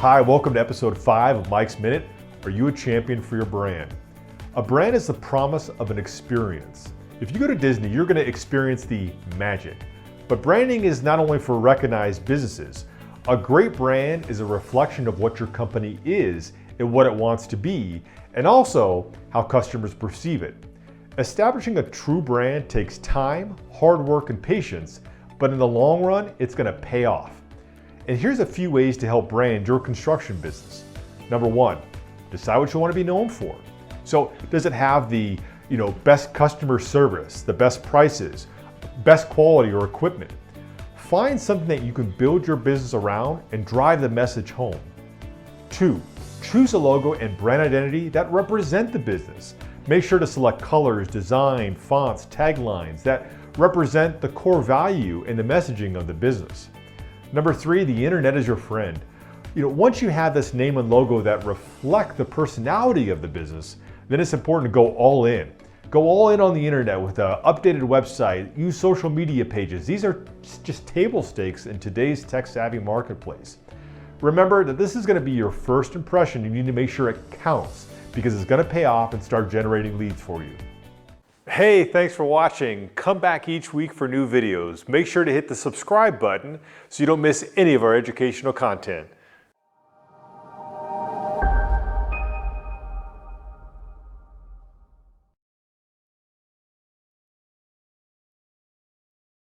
Hi, welcome to episode 5 of Mike's Minute. Are you a champion for your brand? A brand is the promise of an experience. If you go to Disney, you're going to experience the magic. But branding is not only for recognized businesses. A great brand is a reflection of what your company is and what it wants to be, and also how customers perceive it. Establishing a true brand takes time, hard work, and patience, but in the long run, it's going to pay off. And here's a few ways to help brand your construction business. Number 1, decide what you want to be known for. So does it have the best customer service, the best prices, best quality or equipment? Find something that you can build your business around and drive the message home. 2, choose a logo and brand identity that represent the business. Make sure to select colors, design, fonts, taglines that represent the core value and the messaging of the business. Number 3, the internet is your friend. Once you have this name and logo that reflect the personality of the business, then it's important to go all in. Go all in on the internet with an updated website, use social media pages. These are just table stakes in today's tech-savvy marketplace. Remember that this is going to be your first impression. You need to make sure it counts because it's going to pay off and start generating leads for you. Hey, thanks for watching. Come back each week for new videos. Make sure to hit the subscribe button so you don't miss any of our educational content.